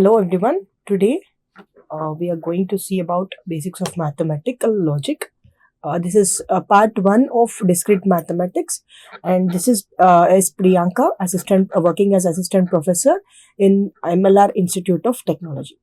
Hello everyone. Today we are going to see about basics of mathematical logic. This is part one of discrete mathematics, and this is Priyanka, assistant working as assistant professor in MLR Institute of Technology.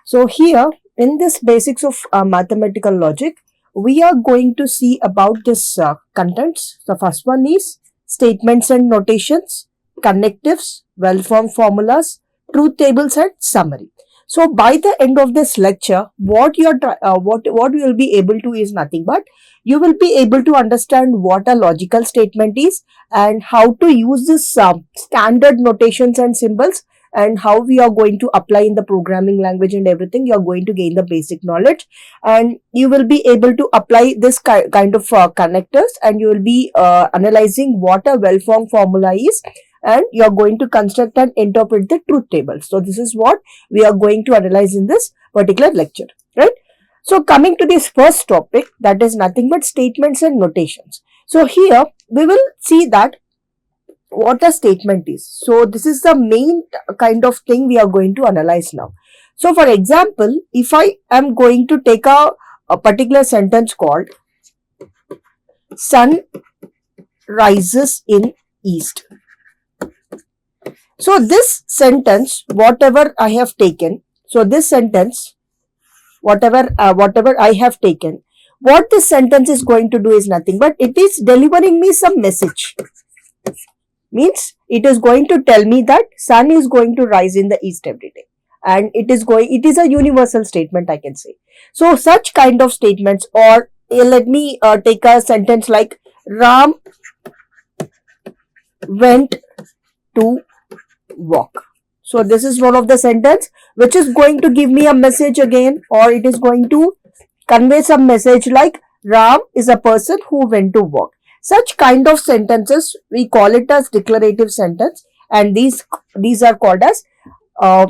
So here in this basics of mathematical logic, we are going to see about this contents. The first one is statements and notations, connectives, well-formed formulas, truth tables, and summary. So by the end of this lecture, what you will be able to is nothing but you will be able to understand what a logical statement is and how to use this standard notations and symbols and how we are going to apply in the programming language and everything. You are going to gain the basic knowledge, and you will be able to apply this kind of connectors, and you will be analyzing what a well-formed formula is, and you are going to construct and interpret the truth table. So this is what we are going to analyze in this particular lecture, right? So coming to this first topic, that is nothing but statements and notations. So here we will see that what a statement is. So this is the main kind of thing we are going to analyze now. So for example, if I am going to take a particular sentence called sun rises in east. So this sentence, whatever I have taken, so this sentence, whatever I have taken, what this sentence is going to do is nothing but it is delivering me some message. Means it is going to tell me that sun is going to rise in the east every day, and it is a universal statement, I can say. So such kind of statements, or let me take a sentence like Ram went to walk. So this is one of the sentence which is going to give me a message again, or it is going to convey some message like Ram is a person who went to walk. Such kind of sentences we call it as declarative sentence, and these are called as I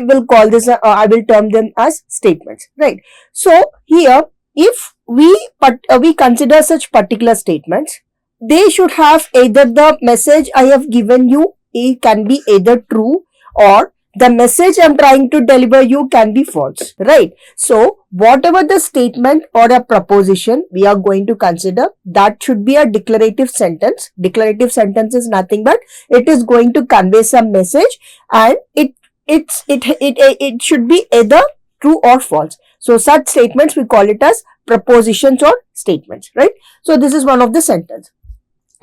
will term them as statements, right? So here if we consider such particular statements, they should have either the message I have given you, it can be either true, or the message I'm trying to deliver you can be false, right? So whatever the statement or a proposition we are going to consider, that should be a declarative sentence. Declarative sentence is nothing but it is going to convey some message, and it should be either true or false. So such statements we call it as propositions or statements, right? So this is one of the sentence.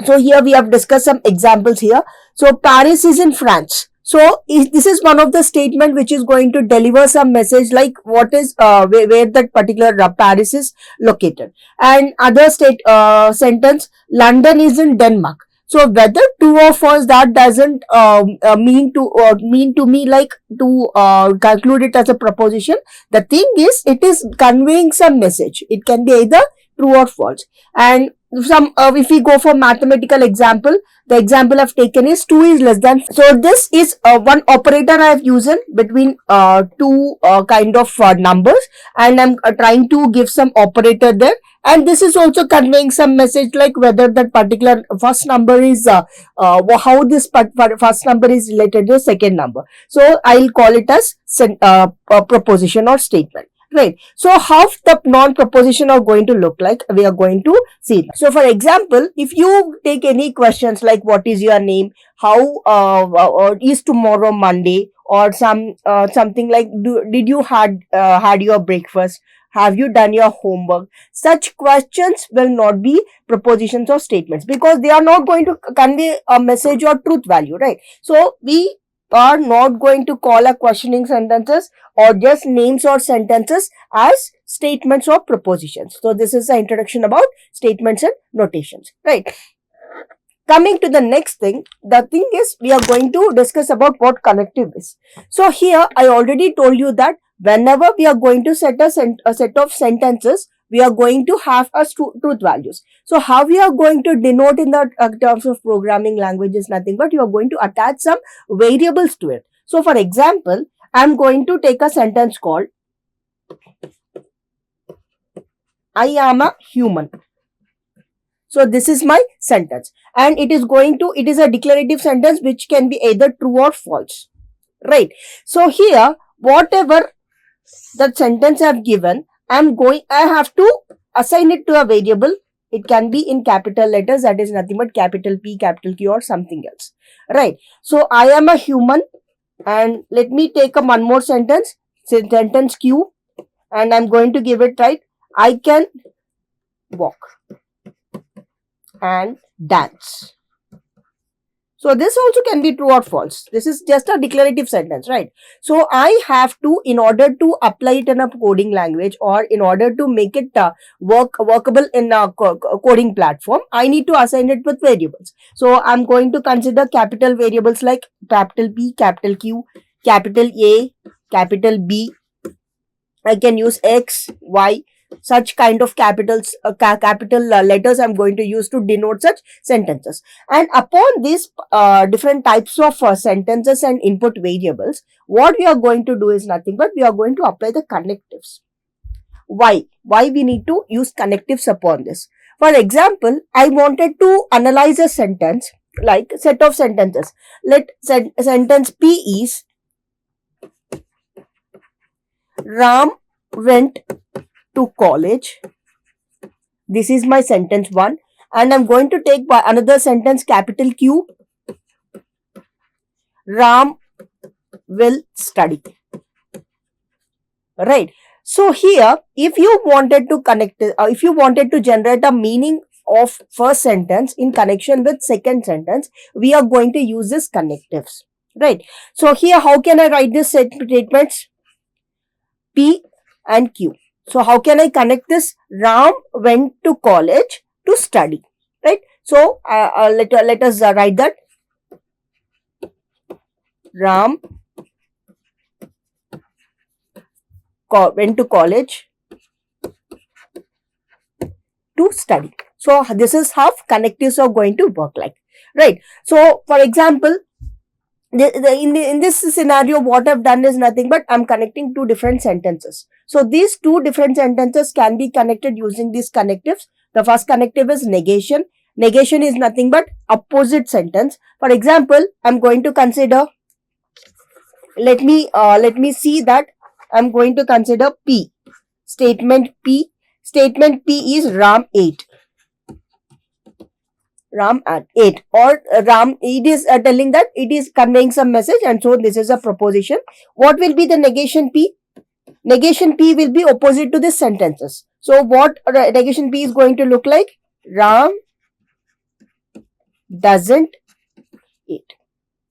So here we have discussed some examples here. So Paris is in France. So this is one of the statement which is going to deliver some message like what is where that particular Paris is located. And other sentence, London is in Denmark. So whether true or false, that doesn't mean to me like to conclude it as a proposition. The thing is, it is conveying some message. It can be either true or false. And if we go for mathematical example, the example I've taken is 2 is less than. So this is one operator I have used between two kind of numbers, and I'm trying to give some operator there, and this is also conveying some message like whether that particular first number is how this first number is related to the second number. So I'll call it as a proposition or statement. Right. So how the non-proposition are going to look like, we are going to see. So for example, if you take any questions like what is your name, how is tomorrow Monday, or something like did you had your breakfast, have you done your homework, such questions will not be propositions or statements, because they are not going to convey a message or truth value, right? So we are not going to call a questioning sentences or just names or sentences as statements or propositions. So this is the introduction about statements and notations, right? Coming to the next thing, the thing is we are going to discuss about what connective is. So here I already told you that whenever we are going to set a set of sentences, we are going to have a truth values. So how we are going to denote in the terms of programming language is nothing but you are going to attach some variables to it. So for example, I'm going to take a sentence called I am a human. So this is my sentence, and it is a declarative sentence which can be either true or false, right? So here, whatever that sentence I have given, I have to assign it to a variable. It can be in capital letters, that is nothing but capital P, capital Q, or something else, right? So I am a human, and let me take a one more sentence, sentence Q, and I'm going to give it, right? I can walk and dance. So this also can be true or false. This is just a declarative sentence, right? So I have to, in order to apply it in a coding language, or in order to make it workable in a coding platform, I need to assign it with variables. So I'm going to consider capital variables like capital P, capital Q, capital A, capital B. I can use X, Y, such kind of capitals, capital letters I'm going to use to denote such sentences. And upon these different types of sentences and input variables, what we are going to do is nothing but we are going to apply the connectives. Why we need to use connectives upon this? For example, I wanted to analyze a sentence, like set of sentences. Let sentence P is Ram went to college. This is my sentence 1, and I'm going to take another sentence capital Q. Ram will study. Right. So here, if you wanted to connect, if you wanted to generate a meaning of first sentence in connection with second sentence, we are going to use this connectives. Right. So here, how can I write this statements? P and Q. So how can I connect this? Ram went to college to study, right? So let us write that. Ram went to college to study. So this is how connectives are going to work like, right? So for example, in this scenario, what I've done is nothing but I'm connecting two different sentences. So these two different sentences can be connected using these connectives. The first connective is negation. Negation is nothing but opposite sentence. For example, I'm going to consider, let me see that I'm going to consider P. Statement P. Statement P is Ram ate. Ram at 8, or Ram, it is telling that it is conveying some message, and so this is a proposition. What will be the negation P? Negation P will be opposite to this sentences. So what negation P is going to look like? Ram doesn't eat.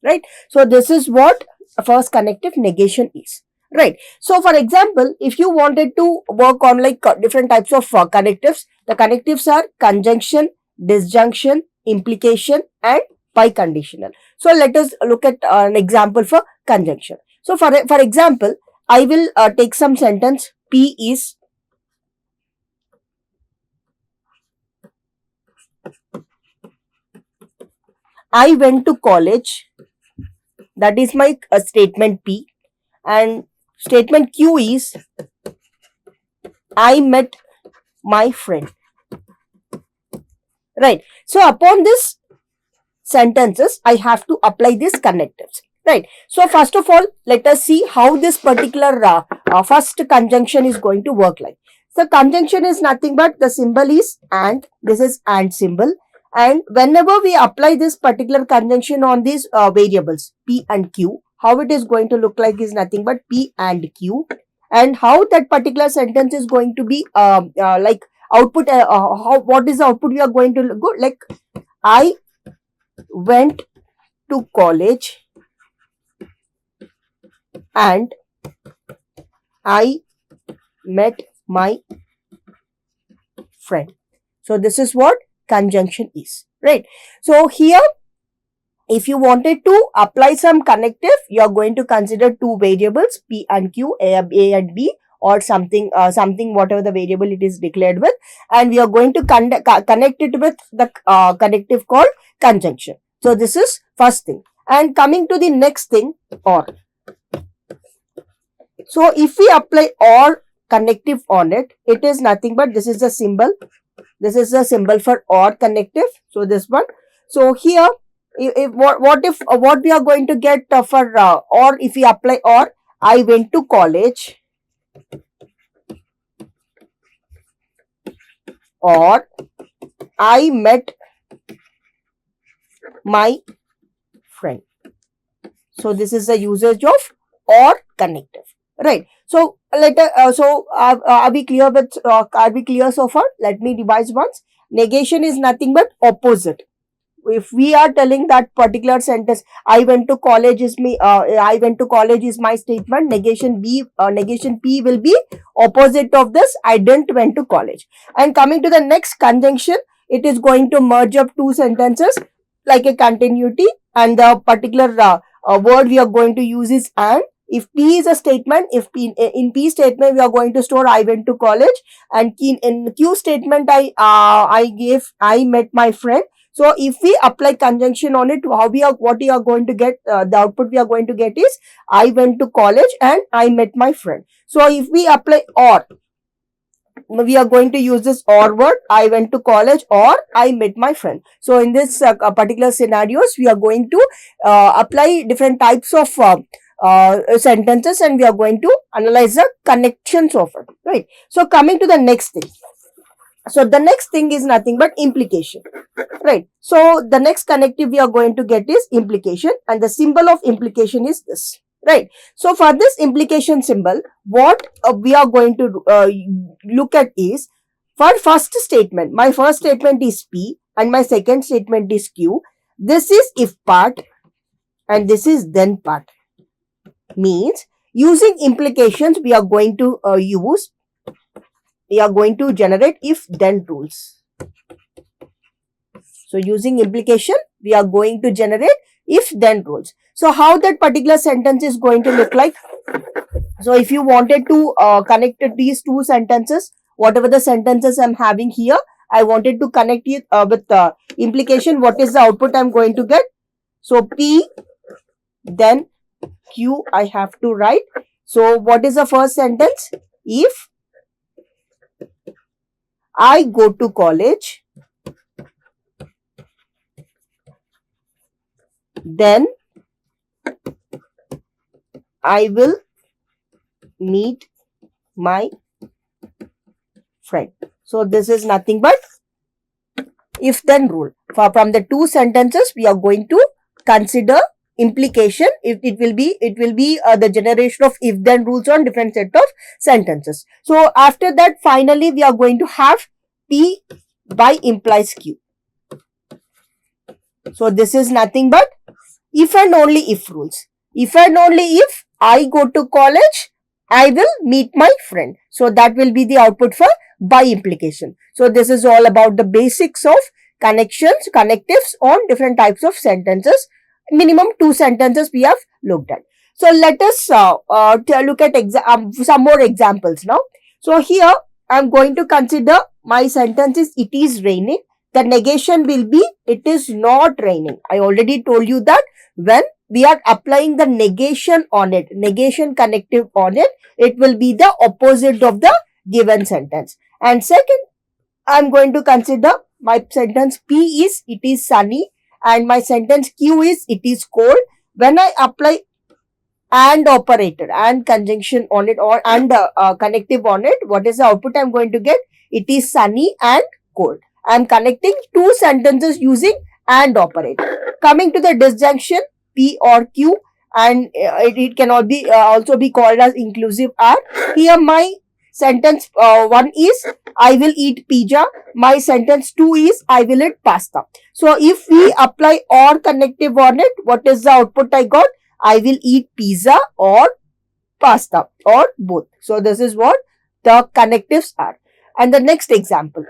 Right. So this is what first connective negation is. Right. So for example, if you wanted to work on like different types of connectives, the connectives are conjunction, disjunction, implication, and biconditional. So let us look at an example for conjunction. So for example, I will take some sentence. P is I went to college. That is my statement P. And statement Q is I met my friend. Right. So upon this sentences, I have to apply these connectives. Right. So first of all, let us see how this particular first conjunction is going to work like. So conjunction is nothing but the symbol is and. This is and symbol. And whenever we apply this particular conjunction on these variables P and Q, how it is going to look like is nothing but P and Q. And how that particular sentence is going to be like output, what is the output we are going to go like? I went to college and I met my friend. So this is what conjunction is, right? So here, if you wanted to apply some connective, you are going to consider two variables P and Q, A and B, or something whatever the variable it is declared with, and we are going to connect it with the connective called conjunction. So this is first thing. And coming to the next thing, or. So if we apply or connective on it, it is nothing but this is the symbol. This is the symbol for or connective. So this one. So here What we are going to get for or if we apply or, I went to college, or I met my friend. So this is the usage of or connective, right? So are we clear with are we clear so far? Let me revise once. Negation is nothing but opposite. If we are telling that particular sentence, I went to college is me, I went to college is my statement, negation P will be opposite of this, I didn't went to college. And coming to the next conjunction, it is going to merge up two sentences like a continuity, and the particular word we are going to use is and. If P is a statement, if P, in P statement we are going to store I went to college, and in Q statement I met my friend. So if we apply conjunction on it, what we are going to get, the output we are going to get is I went to college and I met my friend. So if we apply or, we are going to use this or word, I went to college or I met my friend. So in this particular scenarios, we are going to apply different types of sentences, and we are going to analyze the connections of it, right? So coming to the next thing. So the next thing is nothing but implication, right? So the next connective we are going to get is implication, and the symbol of implication is this, right? So for this implication symbol, what we are going to look at is, for first statement, my first statement is P and my second statement is Q. This is if part and this is then part. Means using implications we are going to generate if then rules. So using implication we are going to generate if then rules. So how that particular sentence is going to look like? So if you wanted to connect these two sentences, whatever the sentences I'm having here, I wanted to connect it with implication. What is the output I'm going to get? So P then Q I have to write. So what is the first sentence? If I go to college, then I will meet my friend. So this is nothing but if then rule. From the two sentences we are going to consider implication. It will be the generation of if then rules on different set of sentences. So after that, finally we are going to have P by implies Q. So this is nothing but if and only if rules. If and only if I go to college, I will meet my friend. So that will be the output for by implication. So this is all about the basics of connections, connectives on different types of sentences. Minimum 2 sentences we have looked at. So let us look at some more examples now. So here I am going to consider my sentence is it is raining. The negation will be it is not raining. I already told you that when we are applying the negation on it, negation connective on it, it will be the opposite of the given sentence. And second, I am going to consider my sentence P is it is sunny, and my sentence Q is it is cold. When I apply and operator and conjunction on it or and connective on it, what is the output I am going to get? It is sunny and cold. I am connecting two sentences using and operator. Coming to the disjunction P or Q, and it cannot be also be called as inclusive R. Here my sentence 1 is I will eat pizza. My sentence 2 is I will eat pasta. So if we apply or connective on it, what is the output I got? I will eat pizza or pasta or both. So this is what the connectives are. And the next example.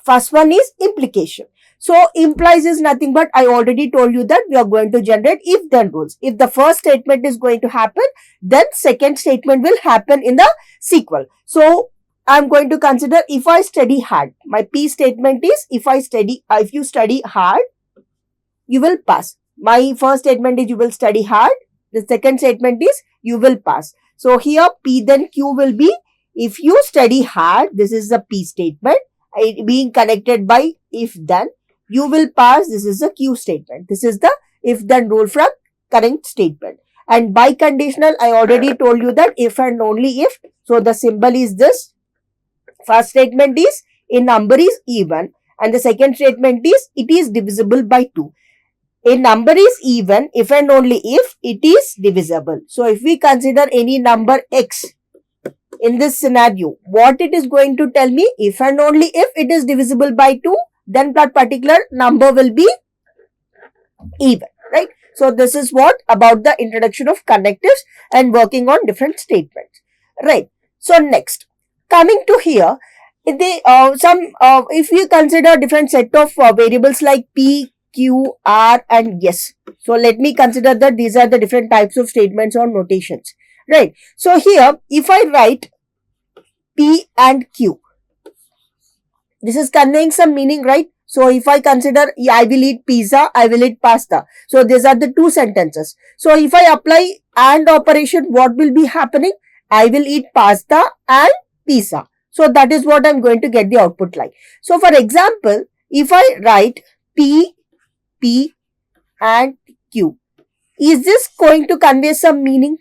First one is implication. So implies is nothing but I already told you that we are going to generate if then rules. If the first statement is going to happen, then second statement will happen in the sequel. So I am going to consider if I study hard. My P statement is if you study hard, you will pass. My first statement is you will study hard. The second statement is you will pass. So here P then Q will be if you study hard. This is the P statement being connected by if then. you will pass, this is the Q statement. This is the if then rule from current statement. And biconditional, I already told you that if and only if. So the symbol is this. First statement is a number is even, and the second statement is it is divisible by 2. A number is even if and only if it is divisible. So if we consider any number x in this scenario, what it is going to tell me? If and only if it is divisible by 2, then that particular number will be even, right? So this is what about the introduction of connectives and working on different statements, right? So next, coming to here, if you consider different set of variables like p, q, r and s. So let me consider that these are the different types of statements or notations, right? So here, if I write p and q, this is conveying some meaning, right? So if I consider I will eat pizza, I will eat pasta. So these are the two sentences. So if I apply and operation, what will be happening? I will eat pasta and pizza. So that is what I'm going to get the output like. So for example, if I write P, P and Q, is this going to convey some meaning?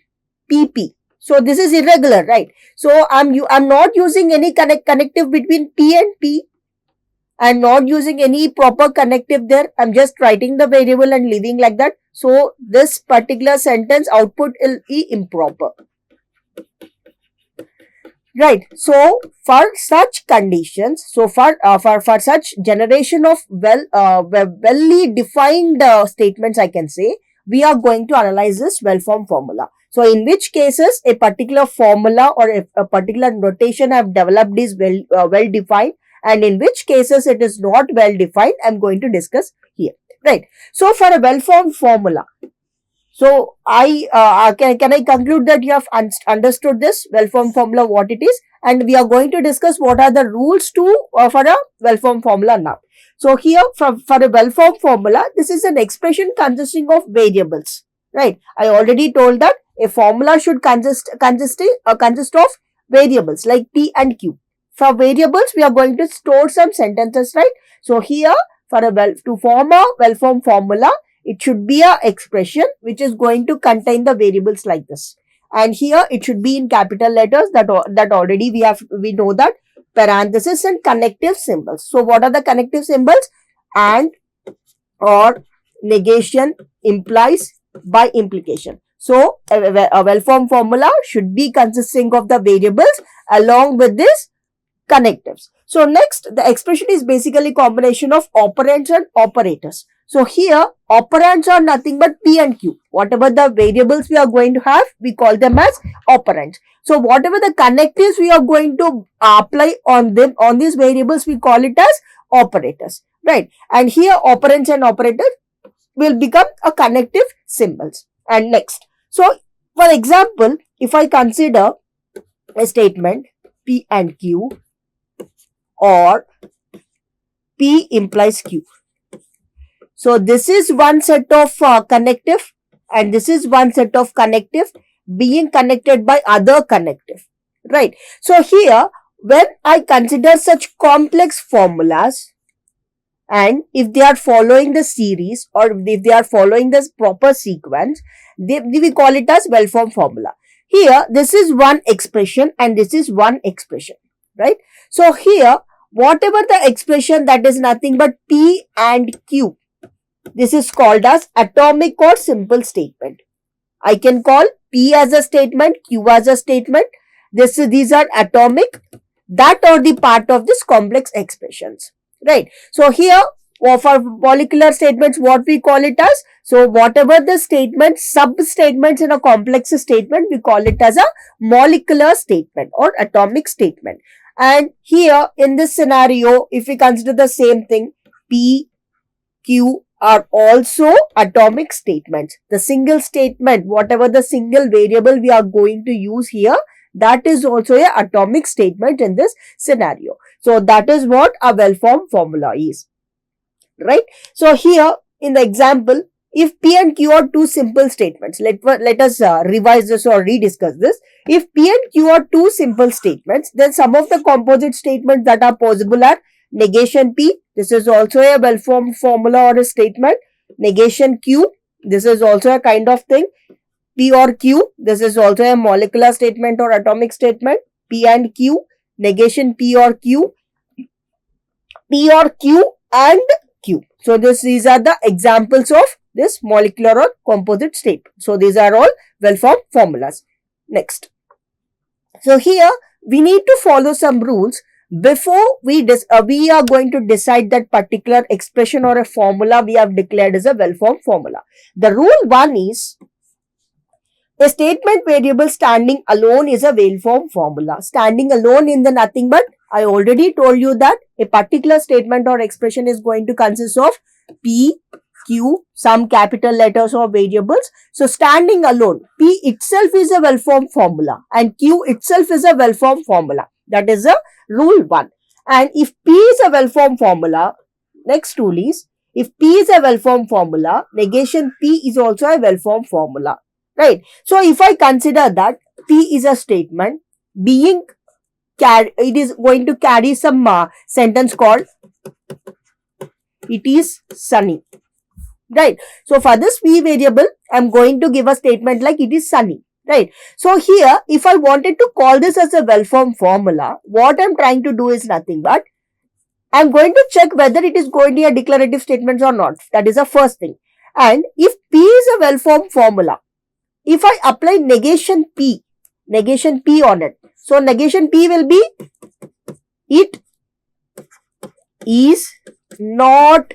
PP. So this is irregular, right? So I'm not using any connective between P and P. I'm not using any proper connective there. I'm just writing the variable and leaving like that. So this particular sentence output will be improper. Right. So for such conditions, so for such generation of well defined statements, I can say, we are going to analyze this well-formed formula. So in which cases a particular formula or a particular notation I have developed is well defined, and in which cases it is not well defined, I'm going to discuss here. Right. So for a well-formed formula, so can I conclude that you have understood this well-formed formula, what it is, and we are going to discuss what are the rules for a well-formed formula now. So here for a well-formed formula, this is an expression consisting of variables, right? I already told that a formula should consist of variables like P and Q. For variables, we are going to store some sentences, right? So here to form a well-formed formula, it should be a expression which is going to contain the variables like this. And here it should be in capital letters that already we know that, parenthesis and connective symbols. So what are the connective symbols? And, or, negation, implies, by implication. So a well-formed formula should be consisting of the variables along with this connectives. So next, the expression is basically combination of operands and operators. So here, operands are nothing but P and Q. Whatever the variables we are going to have, we call them as operands. So whatever the connectives we are going to apply on these variables, we call it as operators, right? And here, operands and operators will become a connective symbols. And next, so for example, if I consider a statement P and Q, or P implies Q. So this is one set of connective, and this is one set of connective being connected by other connective, right? So here, when I consider such complex formulas, and if they are following the series or if they are following this proper sequence, we call it as well-formed formula. Here, this is one expression and this is one expression, right? So here, whatever the expression that is nothing but P and Q, this is called as atomic or simple statement. I can call P as a statement, Q as a statement. These are atomic, that are the part of this complex expressions, right? So here, for molecular statements, what we call it as, so whatever the statement, sub-statements in a complex statement, we call it as a molecular statement or atomic statement. And here in this scenario, if we consider the same thing, P, Q are also atomic statements. The single statement, whatever the single variable we are going to use here, that is also an atomic statement in this scenario. So that is what a well-formed formula is, right? So here in the example, if P and Q are two simple statements, let us revise this or rediscuss this. If P and Q are two simple statements, then some of the composite statements that are possible are Negation P, this is also a well-formed formula or a statement. Negation Q, this is also a kind of thing. P or Q, this is also a molecular statement or atomic statement. P and Q, negation P or Q, P or Q and Q. So these are the examples of this molecular or composite state. So these are all well-formed formulas. Next. So here we need to follow some rules before we are going to decide that particular expression or a formula we have declared as a well-formed formula. The rule 1 is a statement variable standing alone is a well-formed formula. Standing alone in the nothing but I already told you that a particular statement or expression is going to consist of P, Q, some capital letters or variables. So standing alone, P itself is a well-formed formula and Q itself is a well-formed formula. That is a rule 1. And if P is a well-formed formula, next rule is if P is a well-formed formula, negation P is also a well-formed formula. Right. So if I consider that P is a statement being it is going to carry some sentence called it is sunny. Right. So for this P variable, I am going to give a statement like it is sunny. Right. So here, if I wanted to call this as a well-formed formula, what I am trying to do is nothing but I am going to check whether it is going to be a declarative statement or not. That is the first thing. And if P is a well-formed formula, if I apply negation P on it, so negation P will be it is not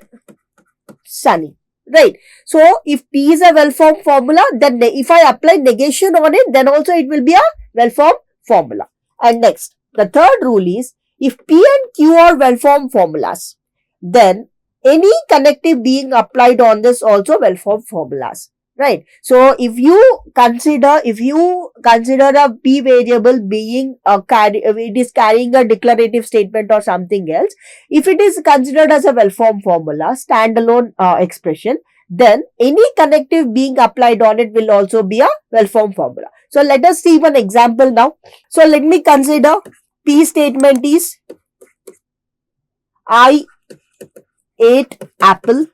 sunny. Right. So if P is a well-formed formula, then if I apply negation on it, then also it will be a well-formed formula. And next, the third rule is if P and Q are well-formed formulas, then any connective being applied on this also well-formed formulas. Right. So if you consider a P variable being it is carrying a declarative statement or something else, if it is considered as a well-formed formula, standalone expression, then any connective being applied on it will also be a well-formed formula. So let us see one example now. So let me consider P statement is I ate apple.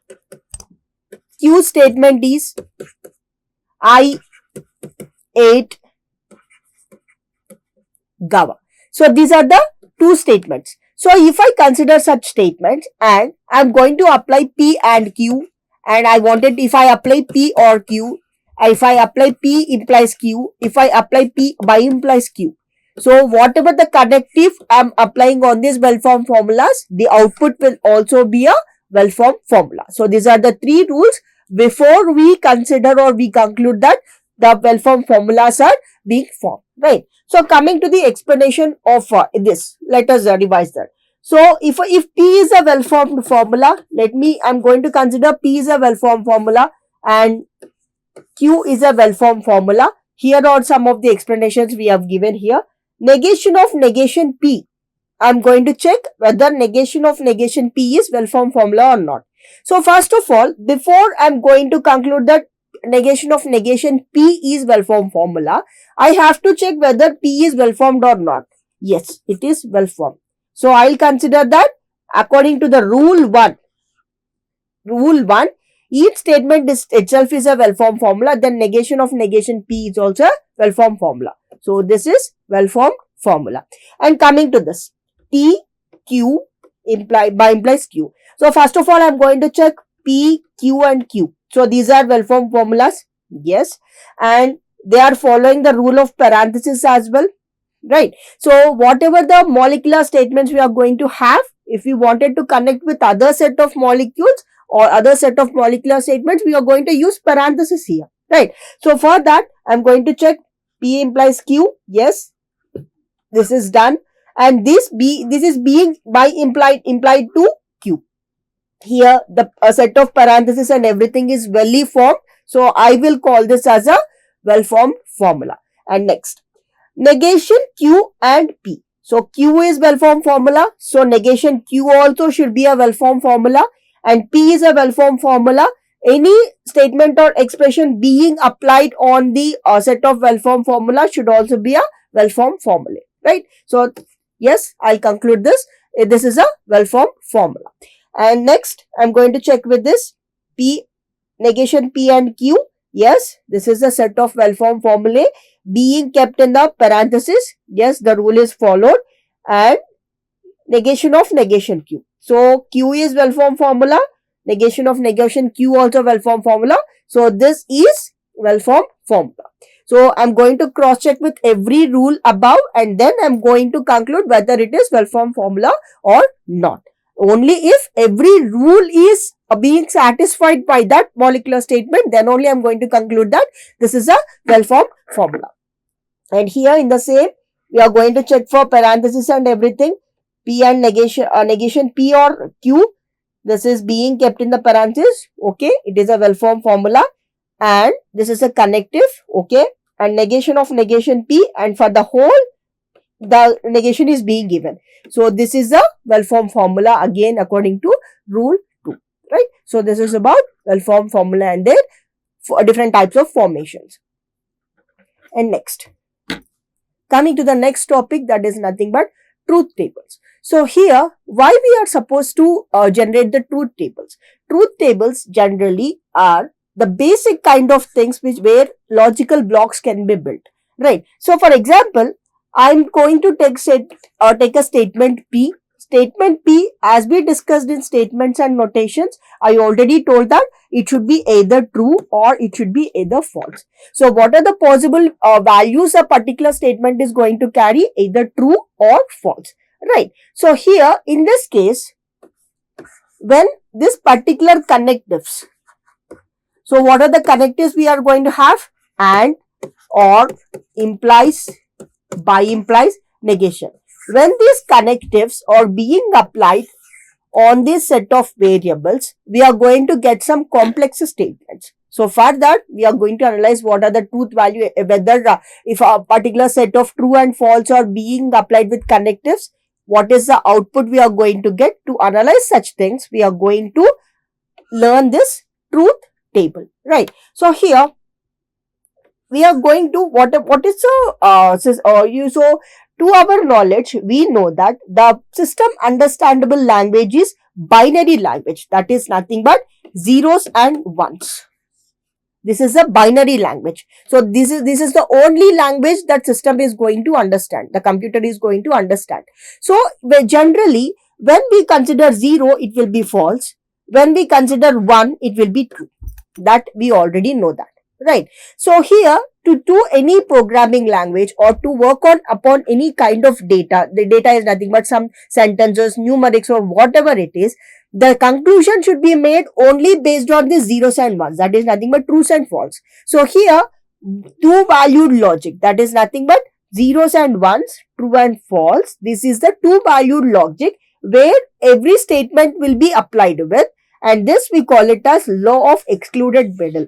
Q statement is I ate guava. So these are the two statements. So if I consider such statements and I am going to apply P and Q, and I wanted if I apply P or Q, if I apply P implies Q, if I apply P by implies Q. So whatever the connective I am applying on these well-formed formulas, the output will also be a well-formed formula. So these are the three rules before we consider or we conclude that the well-formed formulas are being formed. Right. So coming to the explanation of this, let us revise that. So if P is a well-formed formula, I'm going to consider P is a well-formed formula and Q is a well-formed formula. Here are some of the explanations we have given here. Negation of negation P. I'm going to check whether negation of negation P is well-formed formula or not. So first of all, before I'm going to conclude that negation of negation P is well-formed formula, I have to check whether P is well-formed or not. Yes, it is well-formed. So I'll consider that according to the rule 1. Rule 1, each statement itself is a well-formed formula, then negation of negation P is also a well-formed formula. So this is well-formed formula. And coming to this, P, Q implies Q. So first of all, I'm going to check P, Q and Q. So these are well-formed formulas. Yes. And they are following the rule of parenthesis as well. Right. So whatever the molecular statements we are going to have, if we wanted to connect with other set of molecules or other set of molecular statements, we are going to use parenthesis here. Right. So for that, I'm going to check P implies Q. Yes. This is done. And this is being by implied to Q. Here the set of parentheses and everything is well formed. So I will call this as a well-formed formula. And next, negation Q and P. So Q is well-formed formula. So negation Q also should be a well-formed formula. And P is a well-formed formula. Any statement or expression being applied on the set of well-formed formula should also be a well-formed formula. Right. So yes, I'll conclude this. This is a well-formed formula. And next, I'm going to check with this P, negation P and Q. Yes, this is a set of well-formed formulae being kept in the parenthesis. Yes, the rule is followed. And negation of negation Q. So Q is well-formed formula. Negation of negation Q also well-formed formula. So this is well-formed formula. So I'm going to cross-check with every rule above, and then I'm going to conclude whether it is well-formed formula or not. Only if every rule is being satisfied by that molecular statement, then only I'm going to conclude that this is a well-formed formula. And here in the same, we are going to check for parenthesis and everything. P and negation P or Q. This is being kept in the parenthesis. Okay, it is a well-formed formula. And this is a connective. Okay, and negation of negation P, and for the whole, the negation is being given. So this is a well-formed formula again according to rule 2, right? So this is about well-formed formula and their different types of formations. And next, coming to the next topic, that is nothing but truth tables. So here, why we are supposed to generate the truth tables? Truth tables generally are the basic kind of things where logical blocks can be built, right? So for example, I'm going to take a statement P. Statement P, as we discussed in statements and notations, I already told that it should be either true or it should be either false. So what are the possible values a particular statement is going to carry? Either true or false, right? So here in this case, when this particular connectives, so what are the connectives we are going to have? And, or, implies, by implies, negation. When these connectives are being applied on this set of variables, we are going to get some complex statements. So for that, we are going to analyze what are the truth value, whether if a particular set of true and false are being applied with connectives, what is the output we are going to get. To analyze such things, we are going to learn this truth table, right? So here we are going to what is so to our knowledge, we know that the system understandable language is binary language, that is nothing but zeros and ones. This is a binary language. So this is the only language that system is going to understand, the computer is going to understand. So generally when we consider 0, it will be false. When we consider 1, it will be true. That we already know that, right? So here, to do any programming language or to work upon any kind of data, the data is nothing but some sentences, numerics, or whatever it is, the conclusion should be made only based on the zeros and ones, that is nothing but trues and false. So here, two valued logic, that is nothing but zeros and ones, true and false. This is the two valued logic where every statement will be applied with, and this we call it as law of excluded middle.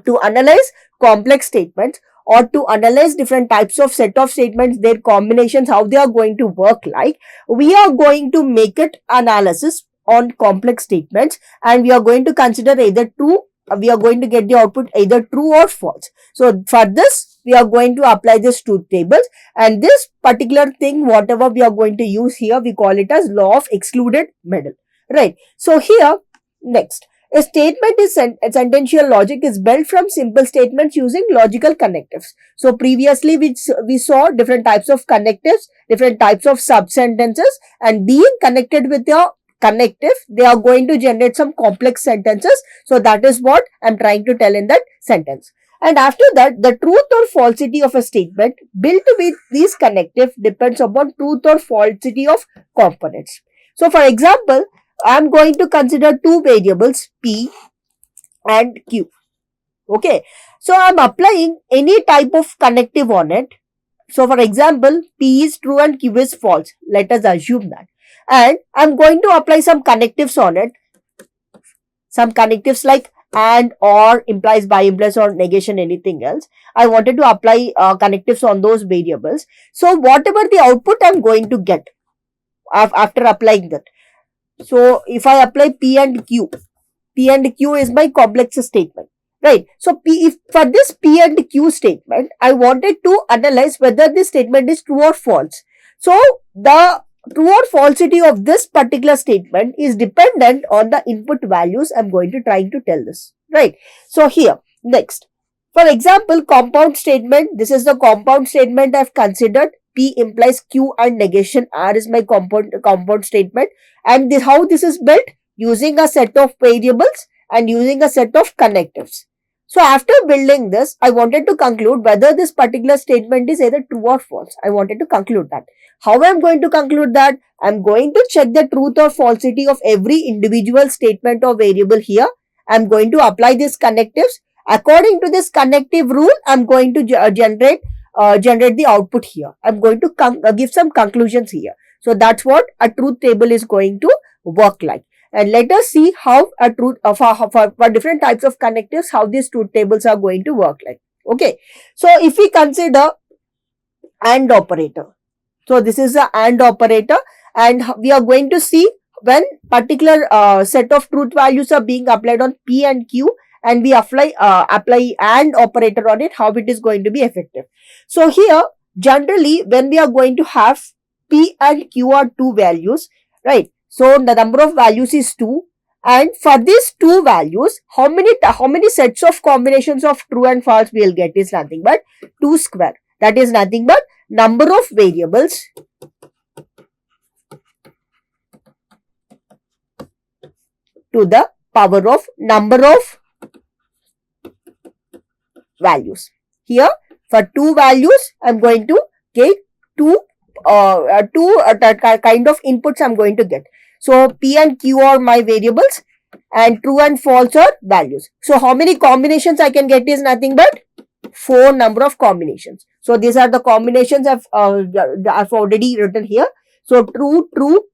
To analyze complex statements or to analyze different types of set of statements, their combinations, how they are going to work like, we are going to make it analysis on complex statements, and we are going to consider either true, we are going to get the output either true or false. So for this, we are going to apply this truth tables, and this particular thing, whatever we are going to use here, we call it as law of excluded middle, right? So here, next, a statement is sentential logic is built from simple statements using logical connectives. So previously we saw different types of connectives, different types of sub-sentences, and being connected with your connective, they are going to generate some complex sentences. So that is what I'm trying to tell in that sentence. And after that, the truth or falsity of a statement built with these connectives depends upon truth or falsity of components. So for example, I'm going to consider two variables P and Q. Okay. So I'm applying any type of connective on it. So for example, P is true and Q is false. Let us assume that. And I'm going to apply some connectives on it. Some connectives like and, or, implies, by, implies, or negation, anything else. I wanted to apply connectives on those variables. So whatever the output I'm going to get after applying that. So if I apply P and Q is my complex statement, right? So for this P and Q statement, I wanted to analyze whether this statement is true or false. So the true or falsity of this particular statement is dependent on the input values I'm going to try to tell this, right? So here, next, for example, compound statement. This is the compound statement I've considered. P implies Q and negation R is my compound statement. And how this is built? Using a set of variables and using a set of connectives. So after building this, I wanted to conclude whether this particular statement is either true or false. I wanted to conclude that. How I'm going to conclude that? I'm going to check the truth or falsity of every individual statement or variable here. I'm going to apply these connectives. According to this connective rule, I'm going to generate the output here. I'm going to give some conclusions here. So that's what a truth table is going to work like. And let us see how a truth for different types of connectives, how these truth tables are going to work like. Okay. So if we consider AND operator. So this is a AND operator, and we are going to see when particular set of truth values are being applied on P and Q, and we apply AND operator on it, how it is going to be effective. So here, generally, when we are going to have P and Q are two values, right? So the number of values is 2, and for these two values, how many sets of combinations of true and false we will get is nothing but 2 square. That is nothing but number of variables to the power of number of values. Here, for 2 values, I am going to get two kind of inputs I am going to get. So P and Q are my variables and true and false are values. So how many combinations I can get is nothing but 4 number of combinations. So these are the combinations I've already written here. So true, true,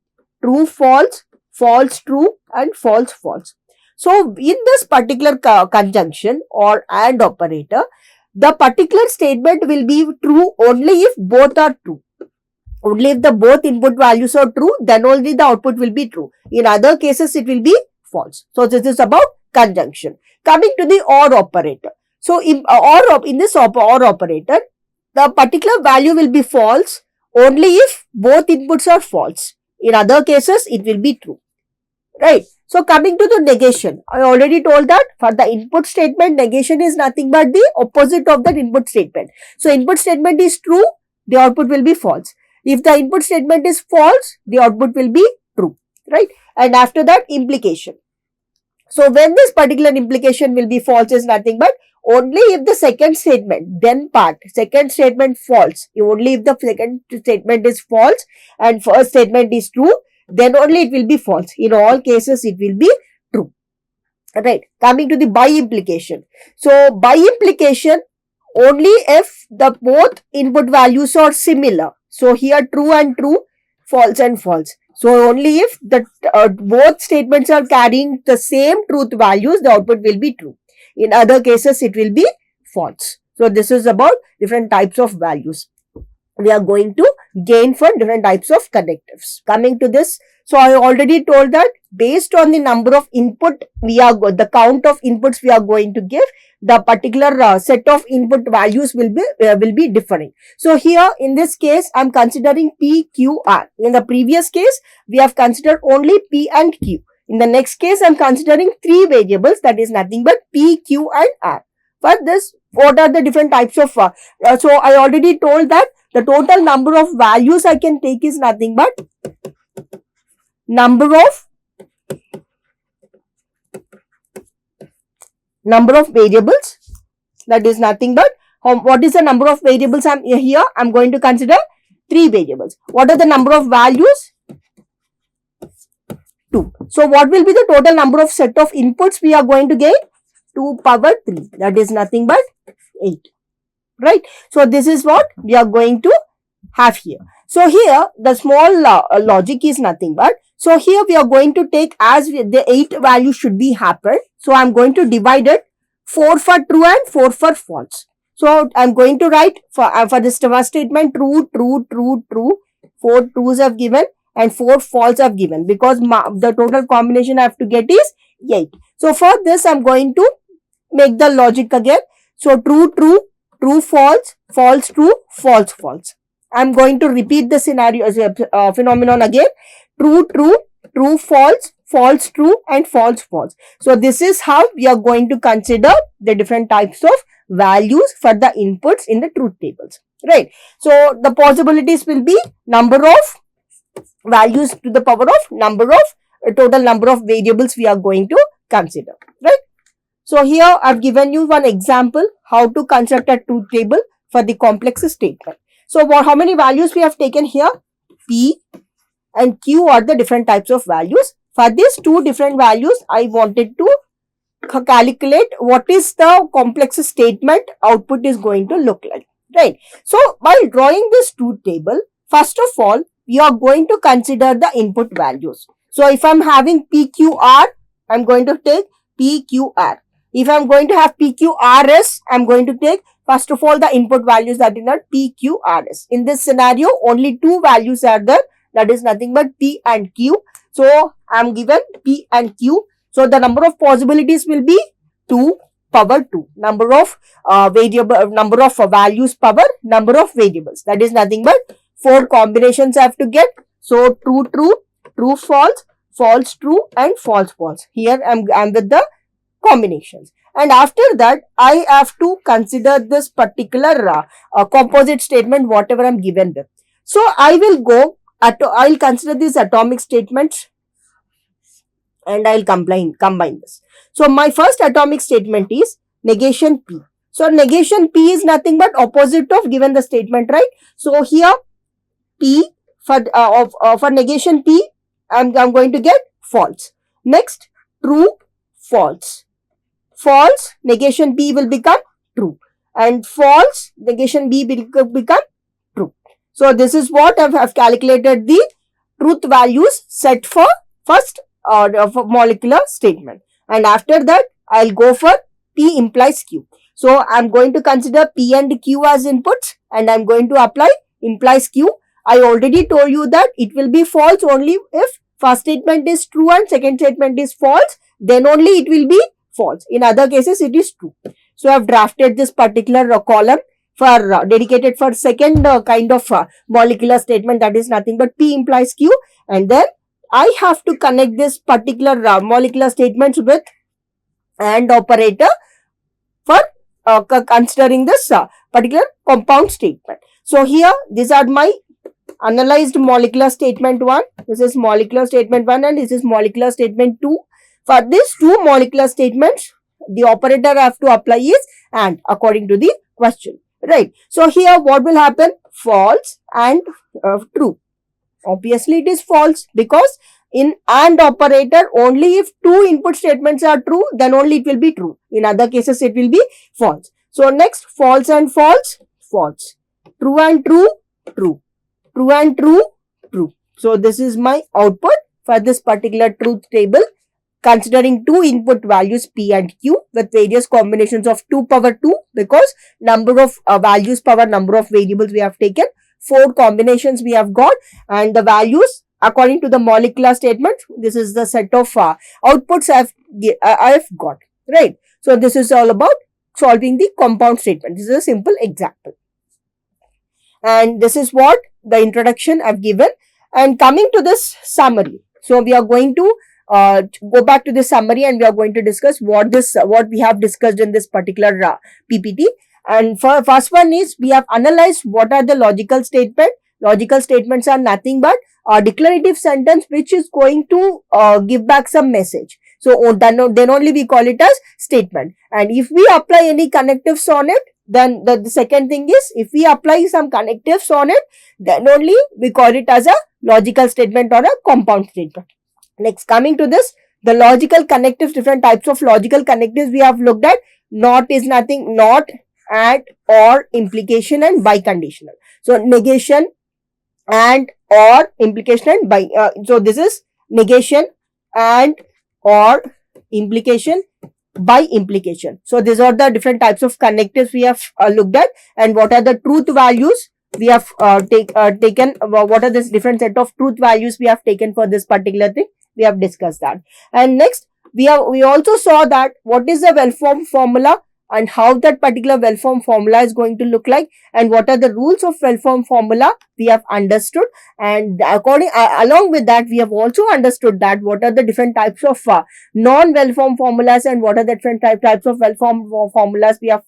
true, false, false, true, and false, false. So in this particular conjunction or AND operator, the particular statement will be true only if both are true. Only if the both input values are true, then only the output will be true. In other cases, it will be false. So this is about conjunction. Coming to the OR operator. So in this OR operator, the particular value will be false only if both inputs are false. In other cases, it will be true. Right. So coming to the negation, I already told that for the input statement, negation is nothing but the opposite of that input statement. So input statement is true, the output will be false. If the input statement is false, the output will be true, right? And after that, implication. So when this particular implication will be false is nothing but only if the second statement, second statement false. Only if the second statement is false and first statement is true, then only it will be false. In all cases, it will be true, right? Coming to the by implication. So by implication, only if the both input values are similar. So here true and true, false and false. So only if the both statements are carrying the same truth values, the output will be true. In other cases, it will be false. So this is about different types of values we are going to gain for different types of connectives. Coming to this, so I already told that based on the number of input the count of inputs we are going to give, the particular set of input values will be differing. So here in this case, I am considering P, Q, R. In the previous case, we have considered only P and Q. In the next case, I am considering 3 variables, that is nothing but P, Q, and R. For this, what are the different types of so I already told that the total number of values I can take is nothing but number of variables, that is nothing but what is the number of variables here? I'm going to consider 3 variables. What are the number of values? 2. So what will be the total number of set of inputs we are going to get? 2 power 3, that is nothing but 8, right? So this is what we are going to have here. So here the small logic is nothing but, so here we are going to take as the 8 value should be happen. So I am going to divide it 4 for true and 4 for false. So I am going to write for this first statement true, true, true, true. 4 trues have given and 4 false have given, because the total combination I have to get is 8. So for this I am going to make the logic again. So true, true, true, false, false, true, false, false. I'm going to repeat the scenario phenomenon again. True, true, true, false, false, true, and false, false. So this is how we are going to consider the different types of values for the inputs in the truth tables, right? So the possibilities will be number of values to the power of number of total number of variables we are going to consider, right? So here I've given you one example how to construct a truth table for the complex statement. So how many values we have taken here? P and Q are the different types of values. For these two different values, I wanted to calculate what is the complex statement output is going to look like, right? So while drawing this truth table, first of all, we are going to consider the input values. So if I'm having PQR, I'm going to take PQR. If I'm going to have PQRS, I'm going to take first of all the input values that are PQRS. In this scenario, only two values are there, that is nothing but P and Q. So I'm given P and Q. So the number of possibilities will be 2 power 2. Number of values power number of variables. That is nothing but 4 combinations I have to get. So true, true, true, false, false, true, and false, false. Here I'm with the combinations. And after that, I have to consider this particular composite statement, whatever I'm given with. So I will I'll consider these atomic statements and I'll combine this. So my first atomic statement is negation P. So negation P is nothing but opposite of given the statement, right? So here P for negation P, I'm going to get false. Next, true, false. False, negation P will become true. And false, negation B will become true. So this is what I've calculated the truth values set for first for molecular statement. And after that, I'll go for P implies Q. So I'm going to consider P and Q as inputs and I'm going to apply implies Q. I already told you that it will be false only if first statement is true and second statement is false, then only it will be false. In other cases, it is true. So I've drafted this particular column for dedicated for second kind of molecular statement, that is nothing but P implies Q, and then I have to connect this particular molecular statements with AND operator for considering this particular compound statement. So here these are my analyzed molecular statement 1, this is molecular statement 1 and this is molecular statement 2. For these two molecular statements, the operator I have to apply is AND according to the question, right? So here what will happen? False and true. Obviously it is false because in AND operator only if two input statements are true, then only it will be true. In other cases it will be false. So next, false and false, false. True and true, true. True and true, true. So this is my output for this particular truth table, considering two input values P and Q with various combinations of 2 power 2 because number of values power number of variables we have taken, 4 combinations we have got, and the values according to the molecular statement, this is the set of outputs I have got, right? So this is all about solving the compound statement. This is a simple example. And this is what the introduction I've given. And coming to this summary. So we are going to go back to the summary and we are going to discuss what we have discussed in this particular PPT. And for first one is we have analyzed what are the logical statements. Logical statements are nothing but a declarative sentence which is going to give back some message. So then only we call it as statement. And if we apply any connectives on it, then the second thing is if we apply some connectives on it, then only we call it as a logical statement or a compound statement. Next, coming to this, the logical connectives, different types of logical connectives we have looked at. Not is nothing, not, and, or, implication and biconditional. So negation, and, or, implication and by. So this is negation, and, or, implication, by implication. So these are the different types of connectives we have looked at, and what are the truth values we have taken. What are this different set of truth values we have taken for this particular thing. We have discussed that. And next, we also saw that what is the well-formed formula and how that particular well-formed formula is going to look like, and what are the rules of well-formed formula we have understood. And along with that, we have also understood that what are the different types of non-well-formed formulas, and what are the different types of well-formed formulas we have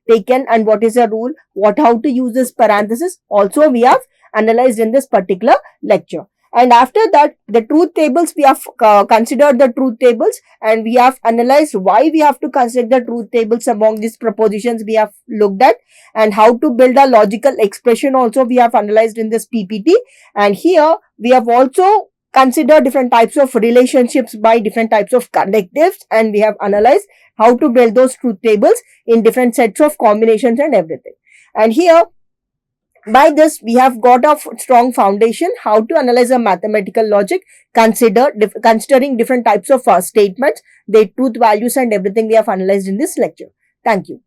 taken, and what is the rule, how to use this parenthesis also we have analyzed in this particular lecture. And after that, the truth tables, we have considered the truth tables, and we have analyzed why we have to consider the truth tables among these propositions we have looked at, and how to build a logical expression also we have analyzed in this PPT. And here we have also considered different types of relationships by different types of connectives, and we have analyzed how to build those truth tables in different sets of combinations and everything. And here, by this, we have got a strong foundation how to analyze a mathematical logic, considering different types of statements, their truth values and everything we have analyzed in this lecture. Thank you.